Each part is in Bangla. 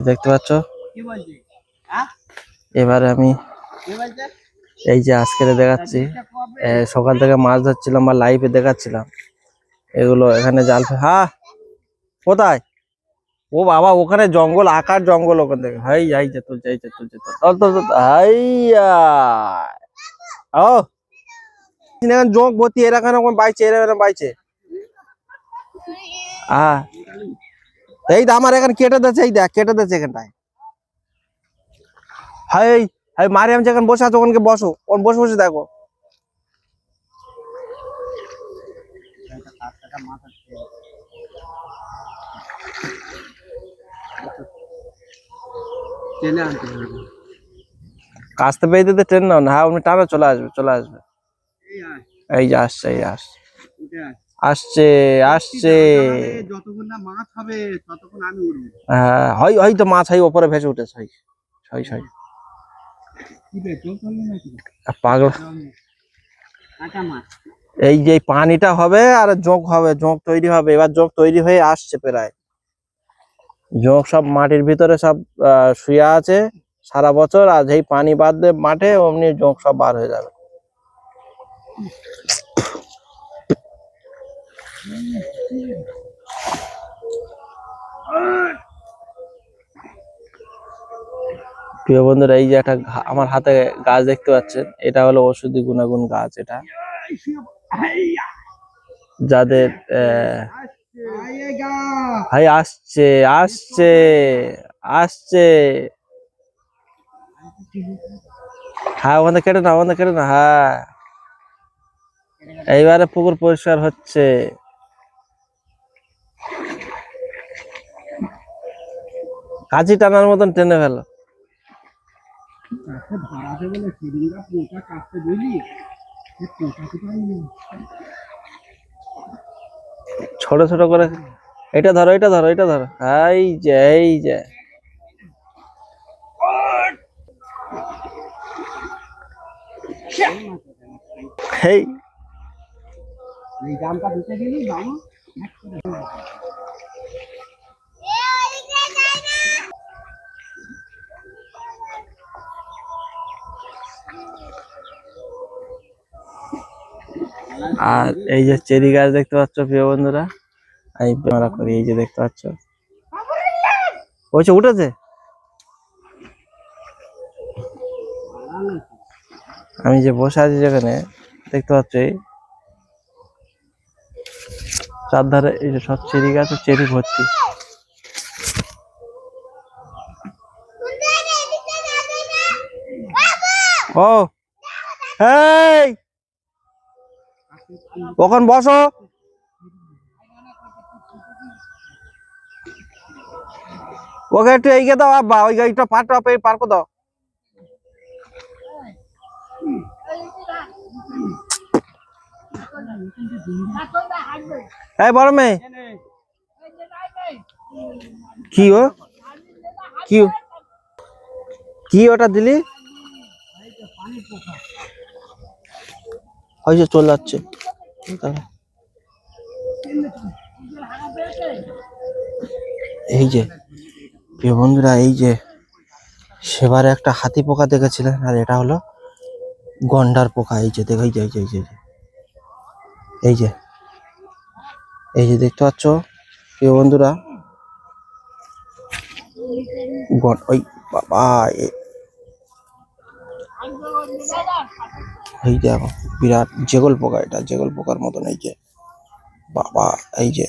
দেখতে পাচ্ছ এবারে আমি এই যে আজকে দেখাচ্ছি সকাল থেকে মাছ ধরছিলাম বা লাইভে দেখাচ্ছিলাম এগুলো এখানে জাল হ্যাঁ কোথায় ও বাবা ওখানে জঙ্গল আকার জঙ্গল ওখান থেকে হাই যাই যে তুলছে হাইয়া ও জোঁক ভর্তি এরা কেন বাইছে এরা বাইছে হ্যাঁ এই আমার এখানে কেটে দিচ্ছে এই দেখ কেটে দিচ্ছে এখানটায় হাই হাই মারিয়াম যেখানে বসে আছে ওখানে বসো ওর বসে বসে দেখো কাস্তে পেয়ে ট্রেন নাও না হ্যাঁ উনি টানা চলে আসবে এই যে আসছে এই আসছে আসছে যতক্ষণ না মাছ হবে ততক্ষণ আমি উঠবো হ্যাঁ হয়তো মাছ ওপরে ভেসে উঠেছে পাগলা এই যে পানিটা হবে আর জোঁক হবে জোঁক তৈরি হবে এবার জোঁক তৈরি হয়ে আসছে প্রায় জোঁক সব মাটির ভিতরে সব শুয়ে আছে সারা বছর আর যেই পানি বাঁধবে মাঠে অমনি জোঁক সব বার হয়ে যাবে প্রিয় বন্ধুরা এই যে একটা আমার হাতে গাছ দেখতে পাচ্ছেন এটা হলো ঔষধি গুণাগুণ গাছ এটা যাদের ভাই আসছে আসছে আসছে হ্যাঁ ওখানে কেটে না হ্যাঁ এইবারে পুকুর পরিষ্কার হচ্ছে কাঁচি টানার মতন টেনে ফেলো ছোট ছোট করে এটা ধরো এই যে এই জামটা দিতে গেলি বাবা আর এই যে চেরি গাছ দেখতে পাচ্ছ প্রিয় বন্ধুরা আমি ক্যামেরা করি এই যে দেখতে পাচ্ছ ওইছে উঠেছে আমি যে বসে আছি যেখানে দেখতে পাচ্ছ চারধারে এই যে সব চেরি গাছ চেরি ভর্তি ও এই ওখানে বসো ওকে একটু এইকে দাও আব্বা ওই গাড়িটা পার করে দাও এই বড় মেয়ে কি ওটা দিলি হয়তো চলে যাচ্ছে এই যে প্রিয় বন্ধুরা এই যে সেবারে একটা হাতি পোকা দেখেছিলেন আর এটা হলো গন্ডার পোকা এই যে দেখো এই যে দেখতে পাচ্ছ প্রিয় বন্ধুরা ওই বাবা এই দেখো বিরাট জেগল পোকা এটা জেগল পোকার মতন এই যে বাবা এই যে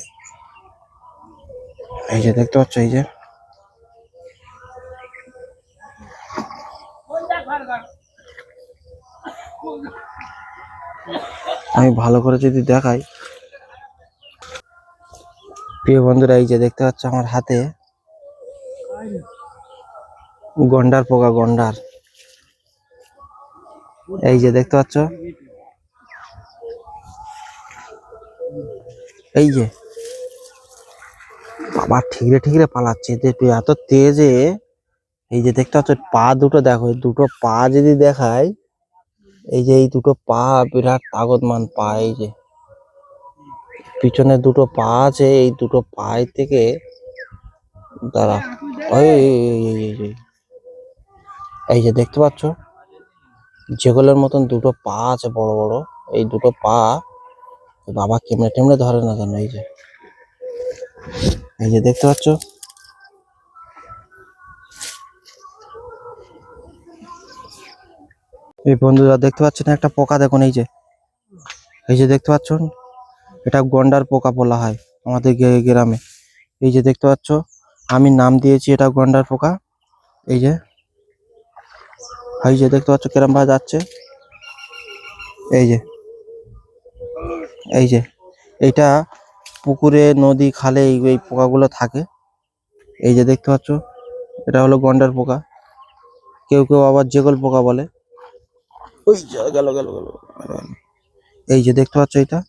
দেখতে পাচ্ছ এই যে আমি ভালো করে যদি দেখাই প্রিয় বন্ধুরা এই যে দেখতে পাচ্ছ আমার হাতে গন্ডার পোকা গন্ডার এই যে দেখতে পাচ্ছ এই যে বাবা ঠিকরে পালাচ্ছে এত তেজে এই যে দেখতে পাচ্ছ পা দুটো দেখো দুটো পা যদি দেখায় এই যে এই দুটো পা বিরাট তাগতমান পা এই যে পিছনে দুটো পা আছে এই দুটো পায়ে থেকে দাঁড়া, ওই এই যে দেখতে পাচ্ছ যেগুলোর মতন দুটো পা আছে বড় বড়, এই দুটো পা বাবা কেমনে টেমনে ধরে না কেন। এই যে দেখতে পাচ্ছ, এই বন্ধুরা দেখতে পাচ্ছেন একটা পোকা, দেখুন এই যে দেখতে পাচ্ছ, এটা গন্ডার পোকা বলা হয় আমাদের গ্রামে। এই যে দেখতে পাচ্ছ, আমি নাম দিয়েছি এটা গন্ডার পোকা। এই যে দেখতে পাচ্ছ কিরম ভাবে যাচ্ছে। এই যে এইটা পুকুরে নদী খালে এই পোকাগুলো থাকে। এই যে দেখতে পাচ্ছ, এটা হলো গন্ডার পোকা, কেউ কেউ আবার যেগল পোকা বলে। ওই গেল গেল গেল। এই যে দেখতে পাচ্ছ, এটা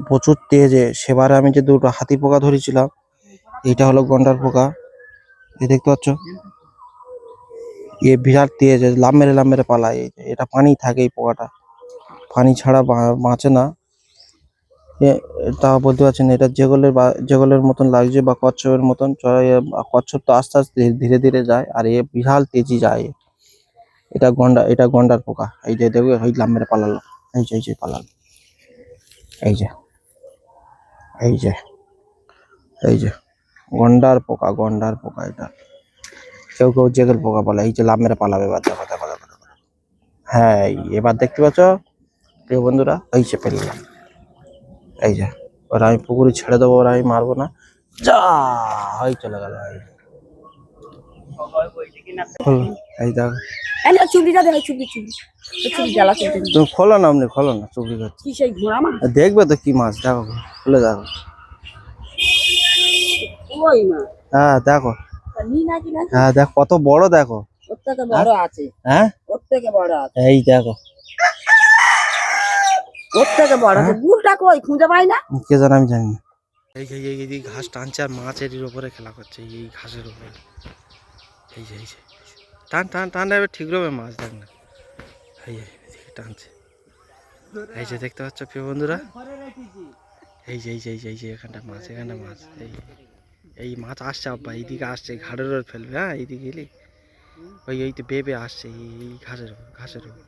প্রচুর তেজে। সেবারে আমি যে দুটো হাতি পোকা ধরেছিলাম, এটা হলো গন্ডার পোকা। এই দেখতে পাচ্ছ, বিরাট তেজ, লাম মেরে পালায়। এটা পানি থাকে, এই পোকাটা পানি ছাড়া বাঁচে না। তা বলতে পারছেন, এটা যেগলের মতন লাগছে বা কচ্ছপের মতন। কচ্ছপ তো আস্তে আস্তে ধীরে ধীরে যায়, আর এ বিশাল তেজি যায়। এটা গন্ডার পোকা। এই যে দেখবে, ওই লাম মেরে পালালো। এই যে পালালো। এই যে এই যে এই যে গন্ডার পোকা এটা। কেউ কেউ যেগল পোকা বলে। এই যে লাম মেরে পালাবে, এবার দেখো দেখো দেখো দেখো। হ্যাঁ, এবার দেখতে পাচ্ছ প্রিয় বন্ধুরা, এই যে পেলাম। এই যে ওরা আমি পুকুরে ছেড়ে দেবো, ওরা আমি মারবো না। যা হয়ে চলে গেল। এই দেখো, তুমি খোলো না, আপনি খোলো না, চুপড়ি করছে। দেখবে তো কি মাছ, দেখো খুলে দেখো। হ্যাঁ দেখো, হ্যাঁ দেখো কত বড়, দেখো হ্যাঁ, এই দেখো কে জানে, আমি জানি না। এই ঘাস টানছে আর মাছ এর উপরে খেলা করছে, এই ঘাসের উপরে। এই যে টান টান টান, এবার ঠিক রবে মাছ, দেখ না। এই টানছে। এই যে দেখতে পাচ্ছ প্রিয় বন্ধুরা, এই যে এখানটা মাছ, এই মাছ আসছে আব্বা, এইদিকে আসছে, ঘাড়ের ওপর ফেলবে। হ্যাঁ, এইদিকে এলি ওই তো বেবে আসছে এই ঘাসের উপর।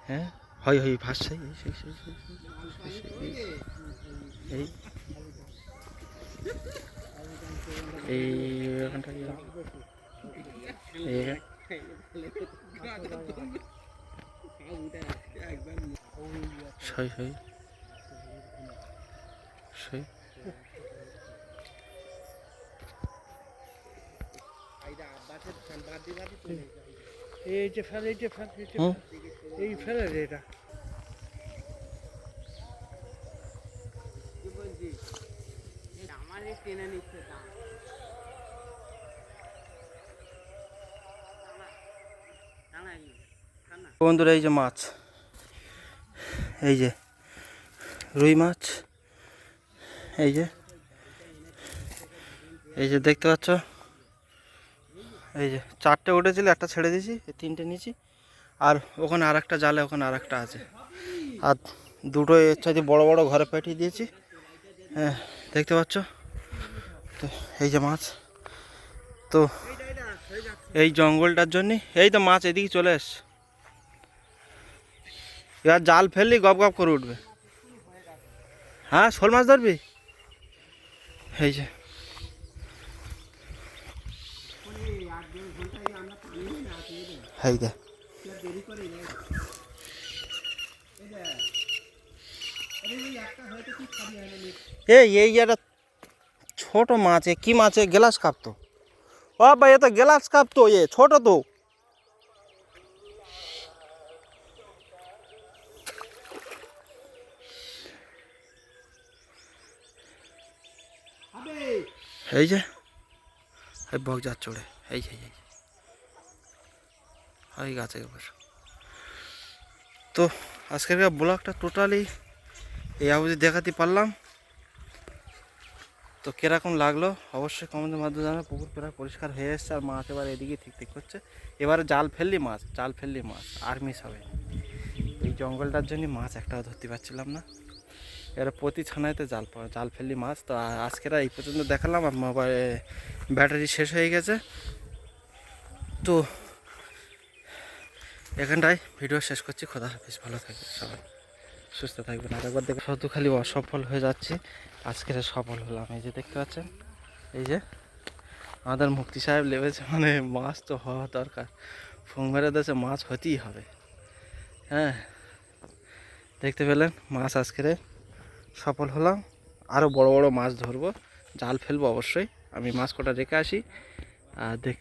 হ্যাঁ, হয় ভাসছে। এই এখানটা এই যে ফেলে, এই ফেলে এটা। বন্ধুরা, এই যে মাছ, এই যে রুই মাছ। এই যে দেখতে পাচ্ছ, এই যে চারটে উঠেছিল, একটা ছেড়ে দিয়েছি, তিনটে নিয়েছি। আর ওখানে আর একটা জালে, ওখানে আর একটা আছে। আর দুটো এর চাইতে বড় বড় ঘরে পাঠিয়ে দিয়েছি। হ্যাঁ, দেখতে পাচ্ছ তো, এই যে মাছ। তো এই জঙ্গলটার জন্যে এই তো মাছ এদিকে চলে এসছে। এবার জাল ফেললি গপ গপ করে উঠবে। হ্যাঁ, শোল মাছ ধরবি? এই যে এই যে এই একটা ছোট মাছ, কি মাছ, গ্লাস কাপ তো। ও ভাই, এ তো গ্লাস কাপ তো, ছোট তো। এই যে বক যা চড়ে, এই গাছে এবার। তো আজকের ব্লগটা টোটালি এই অবধি দেখাতে পারলাম। তো কিরকম লাগলো অবশ্যই কমেন্টের মাধ্যমে জানাবে। পুকুর প্রায় পরিষ্কার হয়ে এসছে, আর মাছ এবার এদিকে ঠিক করছে। এবারে জাল ফেললি মাছ আর মিস হবে। এই জঙ্গলটার জন্য মাছ একটাও ধরতে পারছিলাম না। এরা প্রতি ছানাইতে জাল ফেললি মাছ। তো আজকেরা এই পর্যন্ত দেখালাম। আর মোবাইল ব্যাটারি শেষ হয়ে গেছে, তো এখানটায় ভিডিও শেষ করছি। খোদা হাফিজ, ভালো থাকবে সবাই, সুস্থ থাকবেন। আর একবার দেখে শুধু খালি অসফল হয়ে যাচ্ছে, আজকের সফল হলাম। এই যে দেখতে পাচ্ছেন, এই যে আমাদের মুক্তি সাহেব লেবেছে, মানে মাছ তো হওয়া দরকার। ফোন মেরে দিয়েছে, মাছ হতেই হবে। হ্যাঁ, দেখতে পেলেন মাছ আজকের সফল হলাম। আরও বড় বড় মাছ ধরবো, জাল ফেলবো অবশ্যই। আমি মাছ কটা রেখে আসি আর দেখ